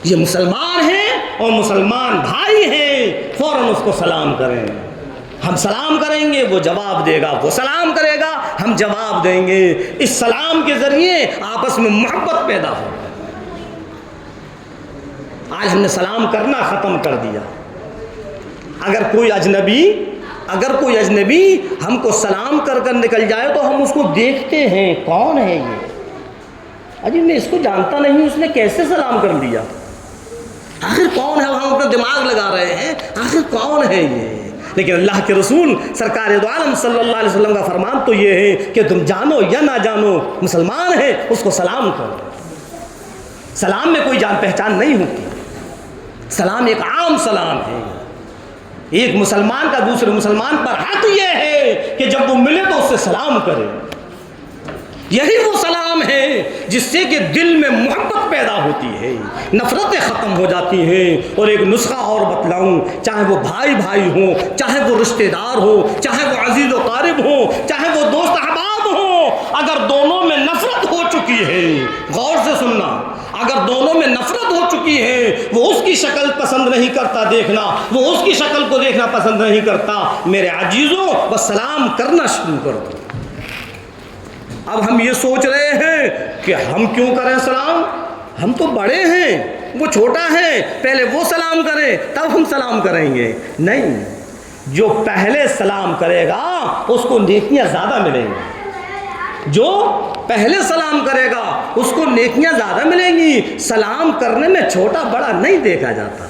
یہ مسلمان ہیں اور مسلمان بھائی ہیں، فوراً اس کو سلام کریں۔ ہم سلام کریں گے وہ جواب دے گا، وہ سلام کرے گا ہم جواب دیں گے، اس سلام کے ذریعے آپس میں محبت پیدا ہو۔ آج ہم نے سلام کرنا ختم کر دیا۔ اگر کوئی اجنبی ہم کو سلام کر کر نکل جائے تو ہم اس کو دیکھتے ہیں، کون ہے یہ؟ اجی میں اس کو جانتا نہیں، اس نے کیسے سلام کر دیا؟ آخر کون ہے؟ ہم اپنا دماغ لگا رہے ہیں آخر کون ہے یہ؟ لیکن اللہ کے رسول سرکار دو عالم صلی اللہ علیہ وسلم کا فرمان تو یہ ہے کہ تم جانو یا نہ جانو، مسلمان ہے اس کو سلام کرو۔ سلام میں کوئی جان پہچان نہیں ہوتی، سلام ایک عام سلام ہے۔ ایک مسلمان کا دوسرے مسلمان پر حق یہ ہے کہ جب وہ ملے تو اس سے سلام کرے۔ یہی وہ سلام ہے جس سے کہ دل میں محبت پیدا ہوتی ہے، نفرتیں ختم ہو جاتی ہیں۔ اور ایک نسخہ اور بتلاؤں، چاہے وہ بھائی بھائی ہوں، چاہے وہ رشتہ دار ہو، چاہے وہ عزیز و قارب ہوں، چاہے وہ دوست احباب ہوں، اگر دونوں میں نفرت ہو چکی ہے، غور سے سننا، اگر دونوں میں نفرت ہو چکی ہے، وہ اس کی شکل پسند نہیں کرتا دیکھنا، وہ اس کی شکل کو دیکھنا پسند نہیں کرتا، میرے عزیزوں بس سلام کرنا شروع کر دو۔ اب ہم یہ سوچ رہے ہیں کہ ہم کیوں کریں سلام، ہم تو بڑے ہیں وہ چھوٹا ہے، پہلے وہ سلام کرے تب ہم سلام کریں گے۔ نہیں، جو پہلے سلام کرے گا اس کو نیکیاں زیادہ ملیں گی، جو پہلے سلام کرے گا اس کو نیکیاں زیادہ ملیں گی۔ سلام کرنے میں چھوٹا بڑا نہیں دیکھا جاتا۔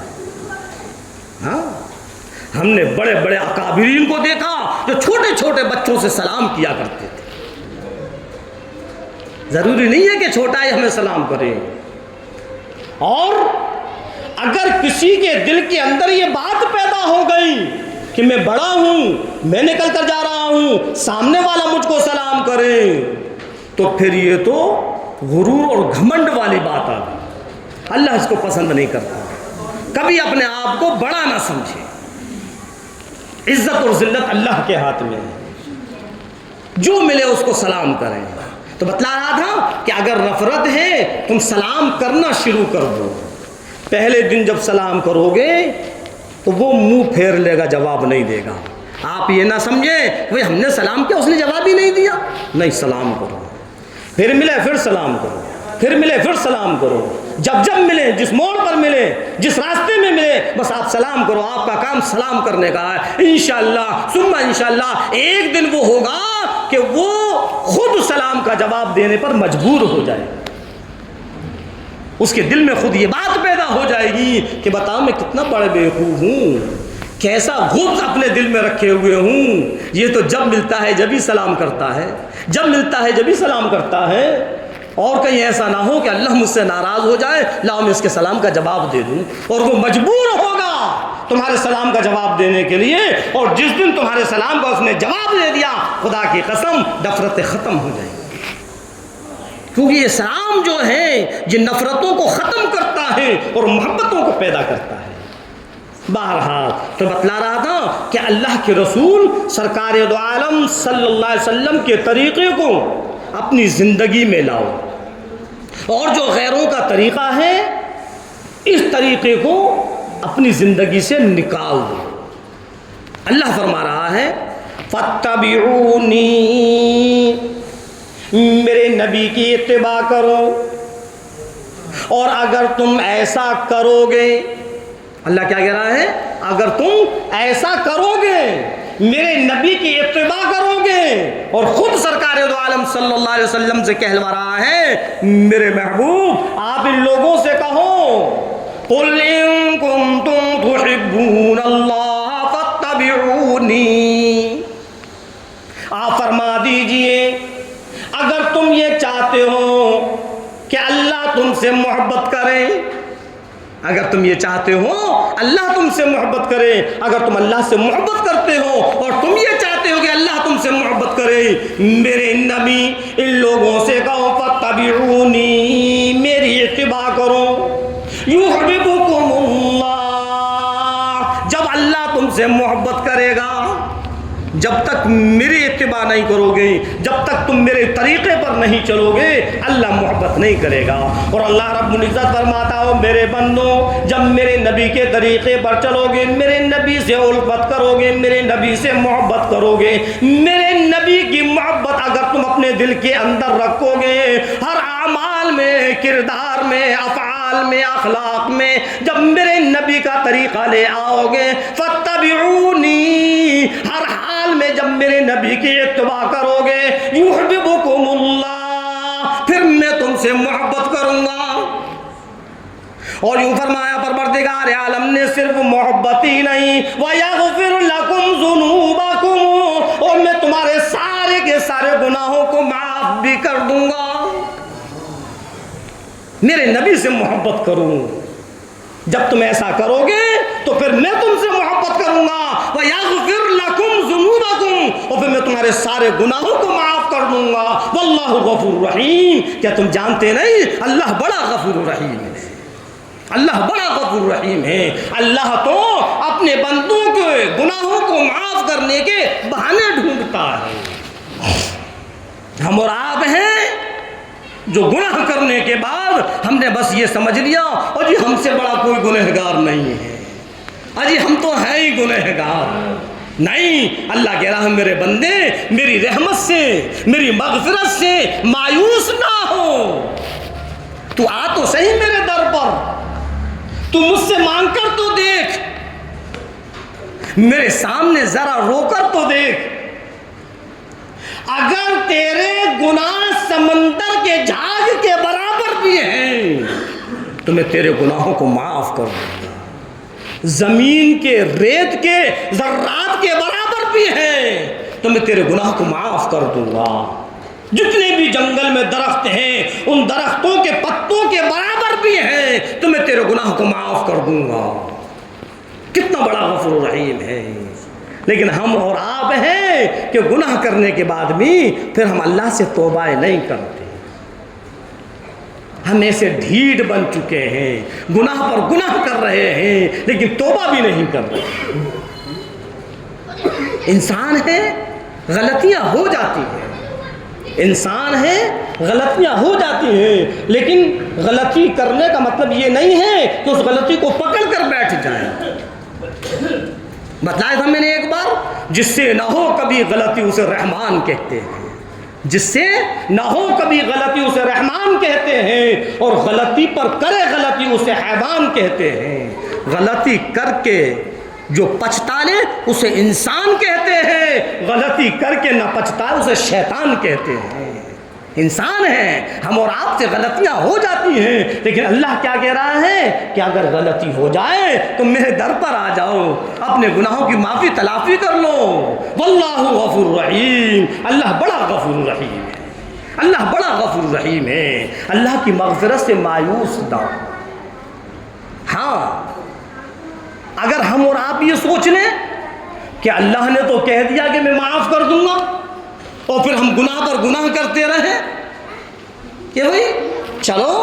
ہاں، ہم نے بڑے بڑے اکابرین کو دیکھا جو چھوٹے چھوٹے بچوں سے سلام کیا کرتے تھے۔ ضروری نہیں ہے کہ چھوٹا ہی ہمیں سلام کرے، اور اگر کسی کے دل کے اندر یہ بات پیدا ہو گئی کہ میں بڑا ہوں، میں نکل کر جا رہا ہوں، سامنے والا مجھ کو سلام کرے، تو پھر یہ تو غرور اور گھمنڈ والی بات آ گئی۔ اللہ اس کو پسند نہیں کرتا۔ کبھی اپنے آپ کو بڑا نہ سمجھے، عزت اور ذلت اللہ کے ہاتھ میں ہے، جو ملے اس کو سلام کریں۔ تو بتلا رہا تھا کہ اگر نفرت ہے تم سلام کرنا شروع کر دو۔ پہلے دن جب سلام کرو گے تو وہ منہ پھیر لے گا، جواب نہیں دے گا۔ آپ یہ نہ سمجھیں وہ ہم نے سلام کیا اس نے جواب ہی نہیں دیا، نہیں، سلام کرو، پھر ملے پھر سلام کرو، پھر ملے پھر سلام کرو، جب ملے، جس موڑ پر ملے، جس راستے میں ملے، بس آپ سلام کرو۔ آپ کا کام سلام کرنے کا ہے۔ انشاءاللہ ثم انشاءاللہ ایک دن وہ ہوگا کہ وہ خود سلام کا جواب دینے پر مجبور ہو جائے، اس کے دل میں خود یہ بات پیدا ہو جائے گی کہ بتاؤ میں کتنا بڑا بیوقوف ہوں، کیسا غبط اپنے دل میں رکھے ہوئے ہوں، یہ تو جب ملتا ہے جب ہی سلام کرتا ہے، جب ملتا ہے جب ہی سلام کرتا ہے، اور کہیں ایسا نہ ہو کہ اللہ مجھ سے ناراض ہو جائے، لاؤ میں اس کے سلام کا جواب دے دوں، اور وہ مجبور ہوگا تمہارے سلام کا جواب دینے کے لیے، اور جس دن تمہارے سلام کا اس نے جواب دے دیا، خدا کی قسم نفرتیں ختم ہو جائیں گی، کیونکہ یہ سلام جو ہے یہ نفرتوں کو ختم کرتا ہے اور محبتوں کو پیدا کرتا ہے۔ بہرحال تو بتلا رہا تھا کہ اللہ کے رسول سرکار دو عالم صلی اللہ علیہ وسلم کے طریقے کو اپنی زندگی میں لاؤ، اور جو غیروں کا طریقہ ہے اس طریقے کو اپنی زندگی سے نکال دو۔ اللہ فرما رہا ہے فاتبعونی، میرے نبی کی اتباع کرو، اور اگر تم ایسا کرو گے، اللہ کیا کہہ رہا ہے، اگر تم ایسا کرو گے، میرے نبی کی اتباع کرو گے، اور خود سرکار دو عالم صلی اللہ علیہ وسلم سے کہلوا رہا ہے میرے محبوب آپ ان لوگوں سے کہو قل ان کنتم تحبون اللہ فاتبعونی، آپ فرما دیجئے اگر تم یہ چاہتے ہو کہ اللہ تم سے محبت کرے، اگر تم یہ چاہتے ہو اللہ تم سے محبت کرے، اگر تم اللہ سے محبت کرتے ہو اور تم یہ چاہتے چاہتے ہو کہ اللہ تم سے محبت کرے، میرے نبی ان لوگوں سے کہو فاتبعونی، میری اتباع کرو، یحببکم اللہ، جب اللہ تم سے محبت کرے گا، جب تک میری اتباع نہیں کرو گے، جب تک تم میرے طریقے پر نہیں چلو گے، اللہ محبت نہیں کرے گا۔ اور اللہ رب العزت فرماتا ہو میرے بندو، جب میرے نبی کے طریقے پر چلو گے، میرے نبی سے الفت کرو گے، میرے نبی سے محبت کرو گے، میرے نبی کی محبت اگر تم اپنے دل کے اندر رکھو گے، ہر اعمال میں، کردار میں، افعال میں، اخلاق میں جب میرے نبی کا طریقہ لے آؤ گے، فاتبعونی، ہر حال میں جب میرے نبی کی اتباع کرو گے، یحببکم اللہ، پھر میں تم سے محبت کروں گا۔ اور یوں فرمایا پروردگار عالم نے صرف محبت ہی نہیں، وَيَغْفِرْ لَكُمْ ذُنُوبَكُمْ، اور میں تمہارے سارے کے سارے گناہوں کو معاف بھی کر دوں گا۔ میرے نبی سے محبت کروں، جب تم ایسا کرو گے تو پھر میں تم سے محبت کروں گا، وَيَغْفِرْ لَكُمْ ذُنُوبَكُمْ، اور پھر میں تمہارے سارے گناہوں کو معاف کر دوں گا، وَاللَّهُ غَفُورٌ رَحِيمٌ۔ کیا تم جانتے نہیں اللہ بڑا غفور رحیم ہے، اللہ بڑا غفور رحیم ہے۔ اللہ تو اپنے بندوں کے گناہوں کو معاف کرنے کے بہانے ڈھونڈتا ہے۔ ہم اور آپ ہیں جو گناہ کرنے کے بعد ہم نے بس یہ سمجھ لیا اور جی ہم سے بڑا کوئی گنہگار نہیں ہے، اجی ہم تو ہیں ہی گنہگار۔ نہیں، اللہ کہہ رہا ہے میرے بندے میری رحمت سے، میری مغفرت سے مایوس نہ ہو، تو آ تو صحیح میرے در پر، تو مجھ سے مانگ کر تو دیکھ، میرے سامنے ذرا رو کر تو دیکھ، اگر تیرے گناہ سمندر کے جھاگ کے برابر بھی ہیں تو میں تیرے گناہوں کو معاف کر دوں گا، زمین کے ریت کے ذرات کے برابر بھی ہیں تو میں تیرے گناہ کو معاف کر دوں گا، جتنے بھی جنگل میں درخت ہیں ان درختوں کے پتوں کے برابر بھی ہیں تو میں تیرے گناہ کو معاف کر دوں گا۔ کتنا بڑا غفور رحیم ہے۔ لیکن ہم اور آپ ہیں کہ گناہ کرنے کے بعد بھی پھر ہم اللہ سے توبہ نہیں کرتے، ہم ایسے ڈھیٹ بن چکے ہیں، گناہ پر گناہ کر رہے ہیں لیکن توبہ بھی نہیں کر رہے۔ انسان ہے غلطیاں ہو جاتی ہیں، انسان ہے غلطیاں ہو جاتی ہیں، لیکن غلطی کرنے کا مطلب یہ نہیں ہے کہ اس غلطی کو پکڑ کر بیٹھ جائیں۔ بتلایا تھا میں نے ایک بار، جس سے نہ ہو کبھی غلطی اسے رحمان کہتے ہیں، جس سے نہ ہو کبھی غلطی اسے رحمان کہتے ہیں، اور غلطی پر کرے غلطی اسے حیوان کہتے ہیں، غلطی کر کے جو پچھتالے اسے انسان کہتے ہیں، غلطی کر کے نہ پچھتائے اسے شیطان کہتے ہیں۔ انسان ہیں، ہم اور آپ سے غلطیاں ہو جاتی ہیں، لیکن اللہ کیا کہہ رہا ہے کہ اگر غلطی ہو جائے تو میرے در پر آ جاؤ، اپنے گناہوں کی معافی تلافی کر لو، واللہ غفور رحیم، اللہ بڑا غفور رحیم ہے، اللہ بڑا غفور رحیم ہے۔ اللہ کی مغفرت سے مایوس نہ ہو۔ ہاں، اگر ہم اور آپ یہ سوچ لیں کہ اللہ نے تو کہہ دیا کہ میں معاف کر دوں گا، اور پھر ہم گناہ پر گناہ کرتے رہیں کہ بھئی چلو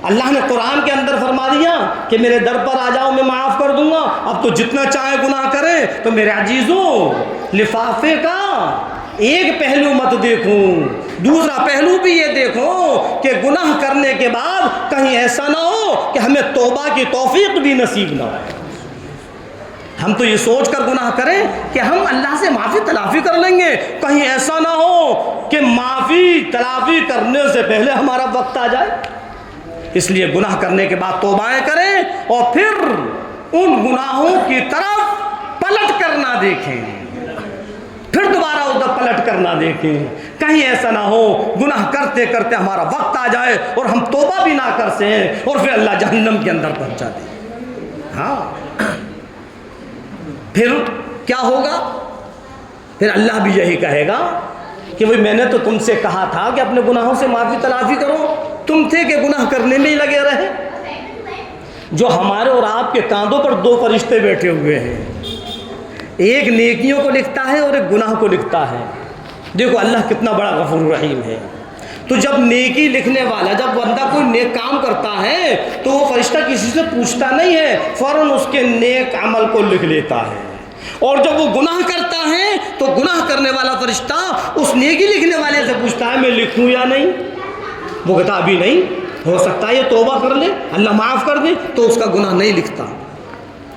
اللہ نے قرآن کے اندر فرما دیا کہ میرے در پر آ جاؤ میں معاف کر دوں گا، اب تو جتنا چاہے گناہ کریں، تو میرے عزیزوں لفافے کا ایک پہلو مت دیکھوں، دوسرا پہلو بھی یہ دیکھو کہ گناہ کرنے کے بعد کہیں ایسا نہ ہو کہ ہمیں توبہ کی توفیق بھی نصیب نہ ہو۔ ہم تو یہ سوچ کر گناہ کریں کہ ہم اللہ سے معافی تلافی کر لیں گے، کہیں ایسا نہ ہو کہ معافی تلافی کرنے سے پہلے ہمارا وقت آ جائے۔ اس لیے گناہ کرنے کے بعد توبائیں کریں اور پھر ان گناہوں کی طرف پلٹ کر نہ دیکھیں، پھر دوبارہ ادھر پلٹ کر نہ دیکھیں، کہیں ایسا نہ ہو گناہ کرتے کرتے ہمارا وقت آ جائے اور ہم توبہ بھی نہ کر سکیں اور پھر اللہ جہنم کے اندر پہنچا دے۔ ہاں، پھر کیا ہوگا؟ پھر اللہ بھی یہی کہے گا کہ بھئی میں نے تو تم سے کہا تھا کہ اپنے گناہوں سے معافی تلافی کرو، تم تھے کہ گناہ کرنے میں ہی لگے رہے۔ جو ہمارے اور آپ کے کاندھوں پر دو فرشتے بیٹھے ہوئے ہیں، ایک نیکیوں کو لکھتا ہے اور ایک گناہ کو لکھتا ہے. دیکھو اللہ کتنا بڑا غفور رحیم ہے. تو جب نیکی لکھنے والا، جب بندہ کوئی نیک کام کرتا ہے تو وہ فرشتہ کسی سے پوچھتا نہیں ہے، فوراً اس کے نیک عمل کو لکھ لیتا ہے. اور جب وہ گناہ کرتا ہے تو گناہ کرنے والا فرشتہ اس نیکی لکھنے والے سے پوچھتا ہے میں لکھوں یا نہیں. وہ کہتا ابھی نہیں، ہو سکتا ہے یہ توبہ کر لے، اللہ معاف کر دے، تو اس کا گناہ نہیں لکھتا.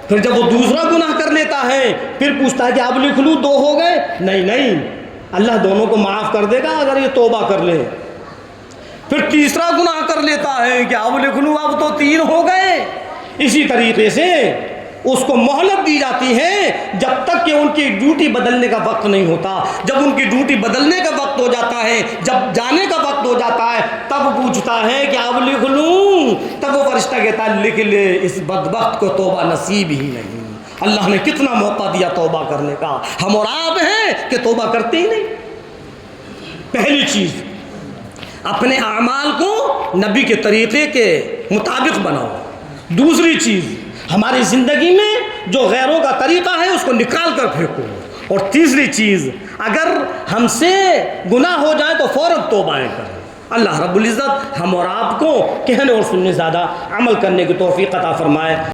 پھر جب وہ دوسرا گناہ کر لیتا ہے پھر پوچھتا ہے کہ اب لکھ لوں، 2 ہو گئے؟ نہیں، اللہ دونوں کو معاف کر دے گا اگر یہ توبہ کر لے. پھر تیسرا گناہ کر لیتا ہے کہ اب لکھ لوں، اب تو 3 ہو گئے. اسی طریقے سے اس کو مہلت دی جاتی ہے جب تک کہ ان کی ڈیوٹی بدلنے کا وقت نہیں ہوتا. جب ان کی ڈیوٹی بدلنے کا وقت ہو جاتا ہے، جب جانے کا وقت ہو جاتا ہے، تب پوچھتا ہے کہ اب لکھ لوں. تب وہ فرشتہ کہتا ہے لکھ لے، اس بدبخت کو توبہ نصیب ہی نہیں. اللہ نے کتنا موقع دیا توبہ کرنے کا، ہم اور آپ ہیں کہ توبہ کرتے ہی نہیں. پہلی چیز، اپنے اعمال کو نبی کے طریقے کے مطابق بناؤ. دوسری چیز، ہماری زندگی میں جو غیروں کا طریقہ ہے اس کو نکال کر پھینکو. اور تیسری چیز، اگر ہم سے گناہ ہو جائے تو فوراً توبہ کریں. اللہ رب العزت ہم اور آپ کو کہنے اور سننے زیادہ عمل کرنے کی توفیق عطا فرمائے.